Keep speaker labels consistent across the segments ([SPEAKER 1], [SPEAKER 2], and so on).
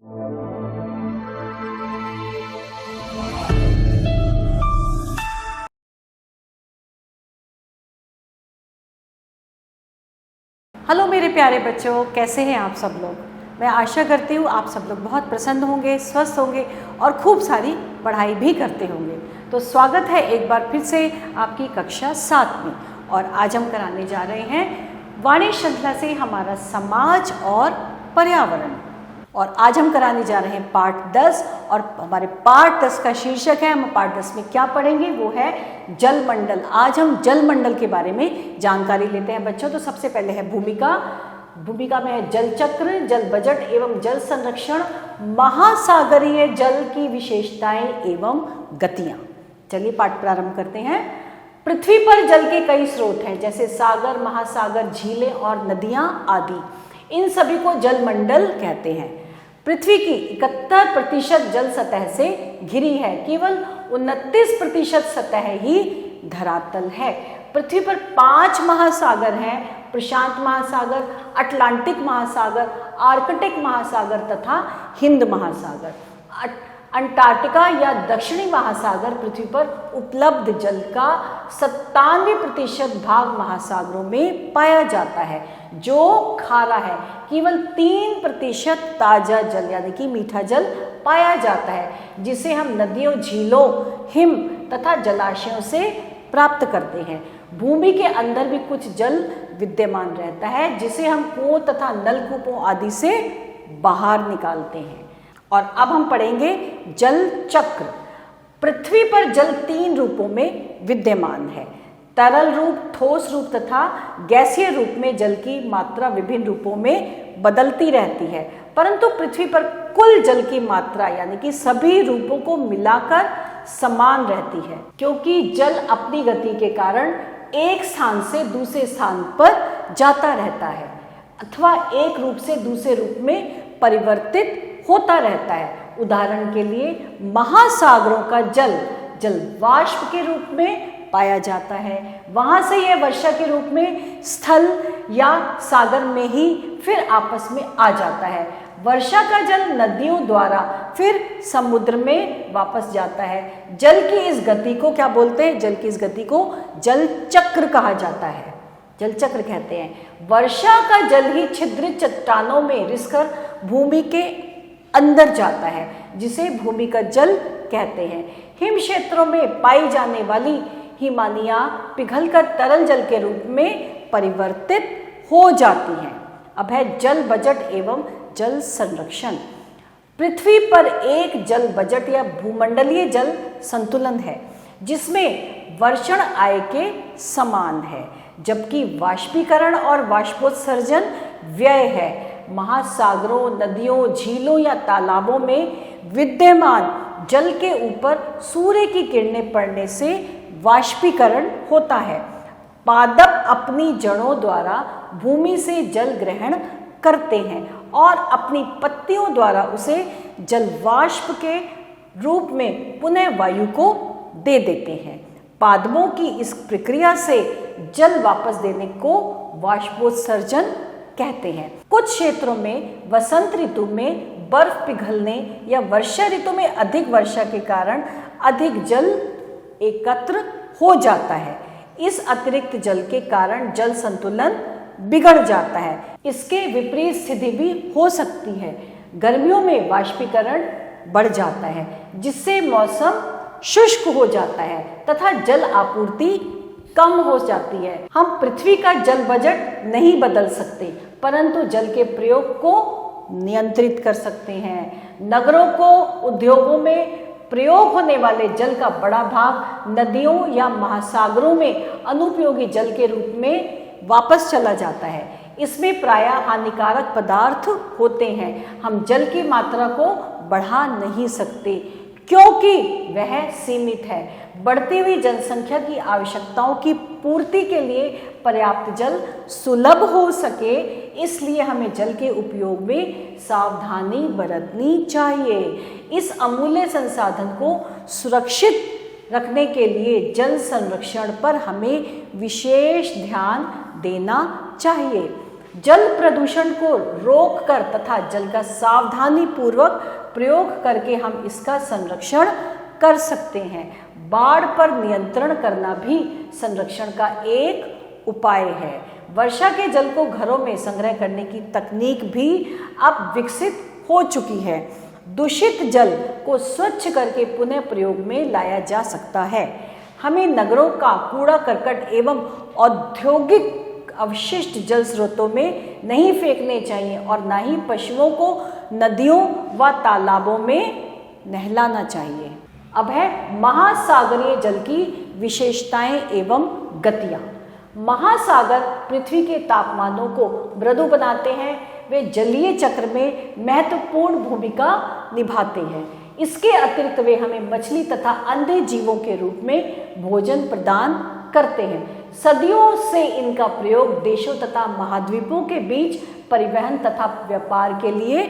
[SPEAKER 1] Hello मेरे प्यारे बच्चों, कैसे हैं आप सब लोग। मैं आशा करती हूँ आप सब लोग बहुत प्रसन्न होंगे, स्वस्थ होंगे और खूब सारी पढ़ाई भी करते होंगे। तो स्वागत है एक बार फिर से आपकी कक्षा 7 में। और आज हम कराने जा रहे हैं वाणी श्रृंखला से हमारा समाज और पर्यावरण। और आज हम कराने जा रहे हैं पाठ 10 और हमारे पाठ 10 का शीर्षक है, हम पाठ 10 में क्या पढ़ेंगे वो है जलमंडल। आज हम जलमंडल के बारे में जानकारी लेते हैं बच्चों। तो सबसे पहले है भूमिका। भूमिका में है जल चक्र, जल बजट एवं जल संरक्षण, महासागरीय जल की विशेषताएं एवं गतियां। चलिए पाठ प्रारंभ करते हैं। पृथ्वी पर जल के कई स्रोत हैं, जैसे सागर, महासागर, झीलें और नदियां आदि। इन सभी को जलमंडल कहते हैं। पृथ्वी की 71% जल सतह से घिरी है, केवल 29% सतह ही धरातल है। पृथ्वी पर 5 महासागर हैं, प्रशांत महासागर, अटलांटिक महासागर, आर्कटिक महासागर तथा हिंद महासागर। अंटार्कटिका या दक्षिणी महासागर पृथ्वी पर उपलब्ध जल का 97% भाग महासागरों में पाया जाता है, जो खारा है। केवल 3% ताजा जल यानी कि मीठा जल पाया जाता है, जिसे हम नदियों, झीलों, हिम तथा जलाशयों से प्राप्त करते हैं। भूमि के अंदर भी कुछ जल विद्यमान रहता है, जिसे हम कुओं तथा नलकूपों आदि से बाहर निकालते हैं। और अब हम पढ़ेंगे जल चक्र। पृथ्वी पर जल 3 रूपों में विद्यमान है, तरल रूप, ठोस रूप तथा गैसीय रूप में जल की मात्रा विभिन्न रूपों में बदलती रहती है। परंतु पृथ्वी पर कुल जल की मात्रा यानी कि सभी रूपों को मिलाकर समान रहती है, क्योंकि जल अपनी गति के कारण एक स्थान से दूसरे स्थान पर जाता रहता है अथवा एक रूप से दूसरे रूप में परिवर्तित होता रहता है। उदाहरण के लिए महासागरों का जल वाष्प के रूप में पाया जाता है, वहां से यह वर्षा के रूप में स्थल या सागर में ही फिर आपस में आ जाता है। वर्षा का जल नदियों द्वारा फिर समुद्र में वापस जाता है। जल की इस गति को क्या बोलते हैं? जल की इस गति को जल चक्र कहा जाता है, जल चक्र कहते हैं। वर्षा का जल ही छिद्रित चट्टानों में रिसकर भूमि के अंदर जाता है, जिसे भूमि का जल कहते हैं। हिम क्षेत्रों में पाई जाने वाली हिमानियां पिघलकर तरल जल के रूप में परिवर्तित हो जाती हैं। अब है जल बजट एवं जल संरक्षण। पृथ्वी पर एक जल बजट या भूमंडलीय जल संतुलन है, जिसमें वर्षण आय के समान है, जबकि वाष्पीकरण और वाष्पोत्सर्जन व्यय है। महासागरों, नदियों, झीलों या तालाबों में विद्यमान जल के ऊपर सूर्य की किरणें पड़ने से वाष्पीकरण होता है। पादप अपनी जड़ों द्वारा भूमि से जल ग्रहण करते हैं और अपनी पत्तियों द्वारा उसे जलवाष्प के रूप में पुनः वायु को दे देते हैं। पादपों की इस प्रक्रिया से जल वापस देने को वाष्पोत्सर्जन कहते हैं। कुछ क्षेत्रों में वसंत ऋतु में बर्फ पिघलने या वर्षा ऋतु में अधिक वर्षा के कारण अधिक जल एकत्र हो जाता है। इस अतिरिक्त जल के कारण जल संतुलन बिगड़ जाता है। इसके विपरीत स्थिति भी हो सकती है। गर्मियों में वाष्पीकरण बढ़ जाता है, जिससे मौसम शुष्क हो जाता है तथा जल आपूर्ति कम हो जाती है। हम पृथ्वी का जल बजट नहीं बदल सकते, परंतु जल के प्रयोग को नियंत्रित कर सकते हैं। नगरों को उद्योगों में प्रयोग होने वाले जल का बड़ा भाग नदियों या महासागरों में अनुपयोगी जल के रूप में वापस चला जाता है। इसमें प्रायः हानिकारक पदार्थ होते हैं। हम जल की मात्रा को बढ़ा नहीं सकते, क्योंकि वह सीमित है। बढ़ती हुई जनसंख्या की आवश्यकताओं की पूर्ति के लिए पर्याप्त जल सुलभ हो सके, इसलिए हमें जल के उपयोग में सावधानी बरतनी चाहिए। इस अमूल्य संसाधन को सुरक्षित रखने के लिए जल संरक्षण पर हमें विशेष ध्यान देना चाहिए। जल प्रदूषण को रोककर तथा जल का सावधानी पूर्वक प्रयोग करके हम इसका संरक्षण कर सकते हैं। बाढ़ पर नियंत्रण करना भी संरक्षण का एक उपाय है। वर्षा के जल को घरों में संग्रह करने की तकनीक भी अब विकसित हो चुकी है। दूषित जल को स्वच्छ करके पुनः प्रयोग में लाया जा सकता है। हमें नगरों का कूड़ा करकट एवं औद्योगिक अवशिष्ट जल स्रोतों में नहीं फेंकने चाहिए और न ही पशुओं को नदियों व तालाबों में नहलाना चाहिए। अब है महासागरीय जल की विशेषताएं एवं गतियां। महासागर पृथ्वी के तापमानों को मृदु बनाते हैं। वे जलीय चक्र में महत्वपूर्ण भूमिका निभाते हैं। इसके अतिरिक्त वे हमें मछली तथा अन्य जीवों के रूप में भोजन प्रदान करते हैं। सदियों से इनका प्रयोग देशों तथा महाद्वीपों के बीच परिवहन तथा व्यापार के लिए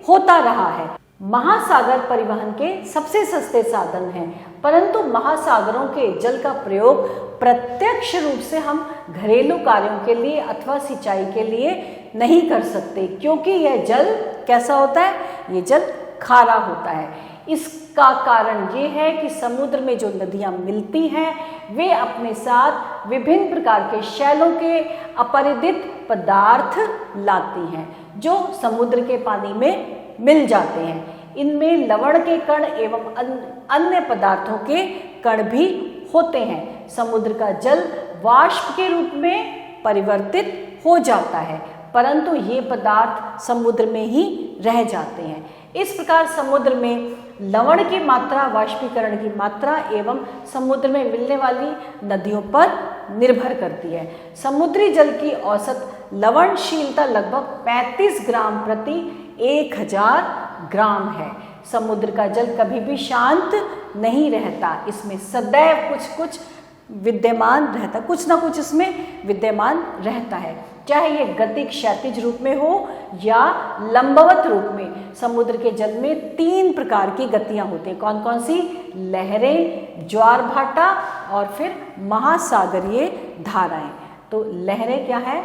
[SPEAKER 1] होता रहा है। महासागर परिवहन के सबसे सस्ते साधन हैं, परंतु महासागरों के जल का प्रयोग प्रत्यक्ष रूप से हम घरेलू कार्यों के लिए अथवा सिंचाई के लिए नहीं कर सकते, क्योंकि यह जल कैसा होता है? ये जल खारा होता है। इसका कारण ये है कि समुद्र में जो नदियां मिलती हैं वे अपने साथ विभिन्न प्रकार के शैलों के अपरिदित पदार्थ लाती हैं जो समुद्र के पानी में मिल जाते हैं। इनमें लवण के कण एवं अन्य पदार्थों के कण भी होते हैं। समुद्र का जल वाष्प के रूप में परिवर्तित हो जाता है, परंतु ये पदार्थ समुद्र में ही रह जाते हैं। इस प्रकार समुद्र में लवण की मात्रा, वाष्पीकरण की मात्रा एवं समुद्र में मिलने वाली नदियों पर निर्भर करती है। समुद्री जल की औसत लवणशीलता लगभग 35 ग्राम प्रति 1000 ग्राम है। समुद्र का जल कभी भी शांत नहीं रहता, इसमें सदैव कुछ विद्यमान रहता, कुछ ना कुछ इसमें विद्यमान रहता है, चाहे ये गति क्षैतिज रूप में हो या लंबवत रूप में। समुद्र के जल में 3 प्रकार की गतियां होती हैं। कौन कौन सी? लहरें, ज्वार भाटा और फिर महासागरीय धाराएं। तो लहरें क्या है?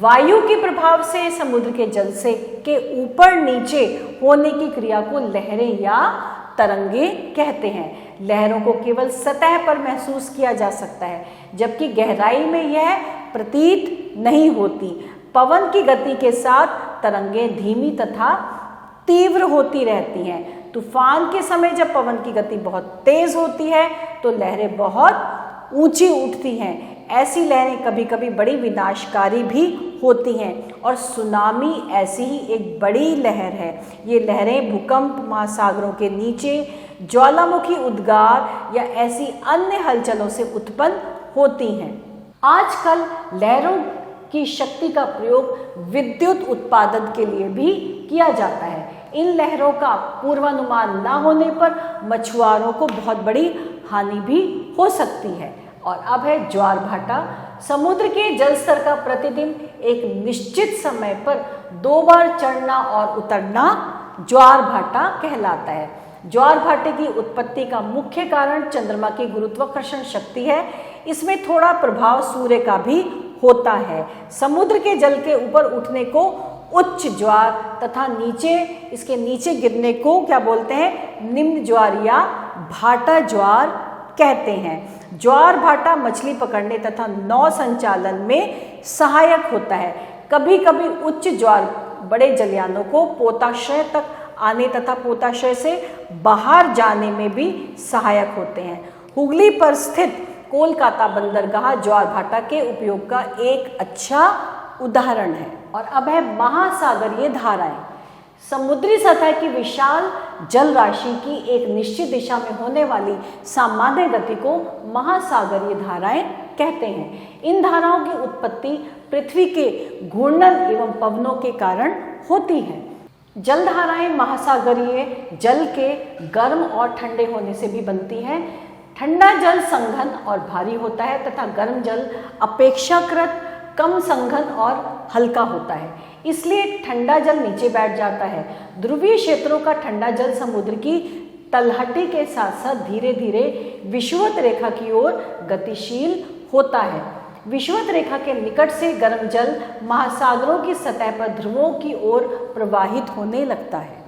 [SPEAKER 1] वायु के प्रभाव से समुद्र के जल से के ऊपर नीचे होने की क्रिया को लहरें या तरंगे कहते हैं। लहरों को केवल सतह पर महसूस किया जा सकता है, जबकि गहराई में यह प्रतीत नहीं होती। पवन की गति के साथ तरंगे धीमी तथा तीव्र होती रहती हैं। तूफान के समय जब पवन की गति बहुत तेज होती है तो लहरें बहुत ऊंची उठती हैं। ऐसी लहरें कभी कभी बड़ी विनाशकारी भी होती हैं और सुनामी ऐसी ही एक बड़ी लहर है। ये लहरें भूकंप, महासागरों के नीचे ज्वालामुखी उद्गार या ऐसी अन्य हलचलों से उत्पन्न होती हैं। आजकल लहरों की शक्ति का प्रयोग विद्युत उत्पादन के लिए भी किया जाता है। इन लहरों का पूर्वानुमान न होने पर मछुआरों को बहुत बड़ी हानि भी हो सकती है। और अब है ज्वार भाटा। समुद्र के जल स्तर का प्रतिदिन एक निश्चित समय पर 2 बार चढ़ना और उतरना ज्वार भाटा कहलाता है। ज्वार भाटे की उत्पत्ति का मुख्य कारण चंद्रमा की गुरुत्वाकर्षण शक्ति है। इसमें थोड़ा प्रभाव सूर्य का भी होता है। समुद्र के जल के ऊपर उठने को उच्च ज्वार तथा इसके नीचे गिरने को क्या बोलते हैं? निम्न ज्वार या भाटा ज्वार कहते हैं। ज्वार भाटा मछली पकड़ने तथा नौ संचालन में सहायक होता है। कभी कभी उच्च ज्वार बड़े जलयानों को पोताशय तक आने तथा पोताशय से बाहर जाने में भी सहायक होते हैं। हुगली पर स्थित कोलकाता बंदरगाह ज्वार भाटा के उपयोग का एक अच्छा उदाहरण है। और अब है महासागरीय धाराएं। समुद्री सतह की विशाल जल राशि की एक निश्चित दिशा में होने वाली सामान्य गति को महासागरीय धाराएं कहते हैं। इन धाराओं की उत्पत्ति पृथ्वी के घूर्णन एवं पवनों के कारण होती है। जलधाराएं महासागरीय जल के गर्म और ठंडे होने से भी बनती हैं। ठंडा जल संघन और भारी होता है तथा गर्म जल अपेक्षाकृत कम संघन और हल्का होता है, इसलिए ठंडा जल नीचे बैठ जाता है। ध्रुवीय क्षेत्रों का ठंडा जल समुद्र की तलहटी के साथ साथ धीरे धीरे विषुवत रेखा की ओर गतिशील होता है। विषुवत रेखा के निकट से गर्म जल महासागरों की सतह पर ध्रुवों की ओर प्रवाहित होने लगता है।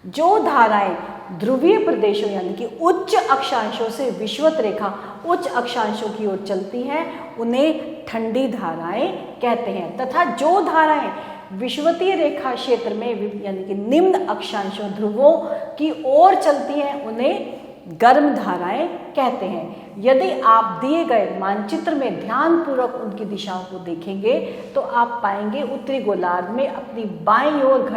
[SPEAKER 1] जो धाराएं ध्रुवीय प्रदेशों यानी कि उच्च अक्षांशों से विषुवत रेखा उच्च अक्षांशों की ओर चलती हैं उन्हें ठंडी धाराएं कहते हैं, तथा जो धाराएं विषुवतीय रेखा क्षेत्र में यानी कि निम्न अक्षांशों ध्रुवों की ओर चलती हैं उन्हें गर्म धाराएं कहते हैं। यदि आप दिए गए मानचित्र में ध्यानपूर्वक उनकी दिशाओं को देखेंगे तो आप पाएंगे उत्तरी गोलार्ध में अपनी बाईं ओर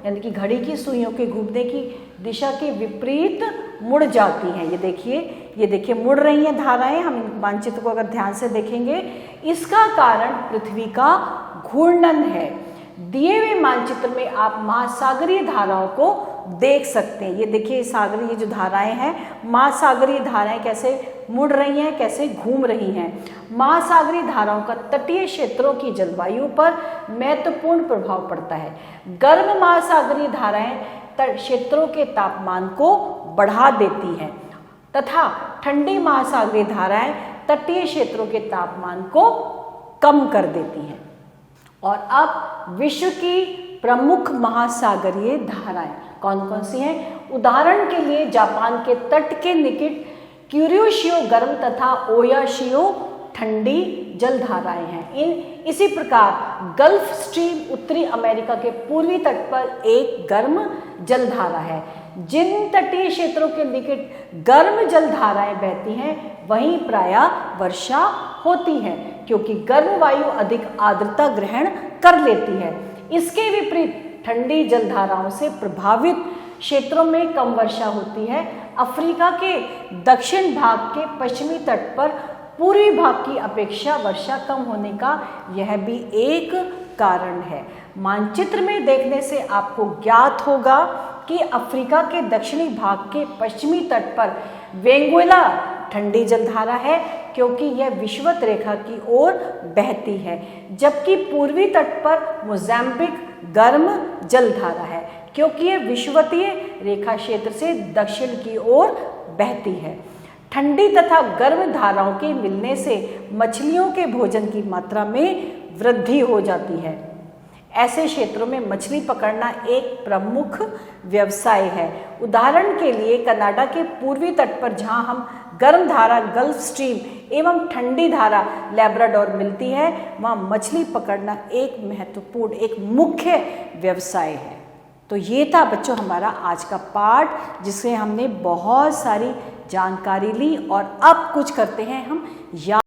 [SPEAKER 1] यानी कि घड़ी की सुइयों के घूमने की दिशा के विपरीत मुड़ जाती हैं। ये देखिए मुड़ रही हैं धाराएं। हम मानचित्र को अगर ध्यान से देखेंगे, इसका कारण पृथ्वी का घूर्णन है। दिए हुए मानचित्र में आप महासागरीय धाराओं को देख सकते हैं। ये देखिए सागरीय जो धाराएं हैं, महासागरीय धाराएं कैसे मुड़ रही हैं, कैसे घूम रही हैं। महासागरीय धाराओं का तटीय क्षेत्रों की जलवायु पर महत्वपूर्ण प्रभाव पड़ता है। गर्म महासागरीय धाराएं क्षेत्रों के तापमान को बढ़ा देती हैं तथा ठंडी महासागरीय धाराएं तटीय क्षेत्रों के तापमान को कम कर देती हैं। और अब विश्व की प्रमुख महासागरीय धाराएं कौन कौन सी हैं? उदाहरण के लिए जापान के तट के निकट क्यूरियोशियो गर्म तथा ओयाशियो ठंडी जल धाराएं हैं। इसी प्रकार गल्फ स्ट्रीम उत्तरी अमेरिका के पूर्वी तट पर एक गर्म जल धारा है। जिन तटीय क्षेत्रों के निकट गर्म जल धाराएं बहती हैं वहीं प्रायः वर्षा होती है, क्योंकि गर्म वायु अधिक आर्द्रता ग्रहण कर लेती है। इसके विपरीत ठंडी जलधाराओं से प्रभावित क्षेत्रों में कम वर्षा होती है। अफ्रीका के दक्षिण भाग के पश्चिमी तट पर पूर्वी भाग की अपेक्षा वर्षा कम होने का यह भी एक कारण है। मानचित्र में देखने से आपको ज्ञात होगा कि अफ्रीका के दक्षिणी भाग के पश्चिमी तट पर वेंगुएला ठंडी जलधारा है, क्योंकि यह विषुवत रेखा की ओर बहती है, जबकि पूर्वी तट पर मोजाम्बिक गर्म जलधारा है, क्योंकि यह विषुवतीय रेखा क्षेत्र से दक्षिण की ओर बहती है। ठंडी तथा गर्म धाराओं के मिलने से मछलियों के भोजन की मात्रा में वृद्धि हो जाती है। ऐसे क्षेत्रों में मछली पकड़ना एक प्रमुख व्यवसाय है। उदाहरण के लिए कनाडा के पूर्वी तट पर जहां हम गर्म धारा गल्फ स्ट्रीम एवं ठंडी धारा लैब्राडोर मिलती है, वहां मछली पकड़ना एक महत्वपूर्ण, एक मुख्य व्यवसाय है। तो ये था बच्चों हमारा आज का पाठ, जिससे हमने बहुत सारी जानकारी ली और अब कुछ करते हैं हम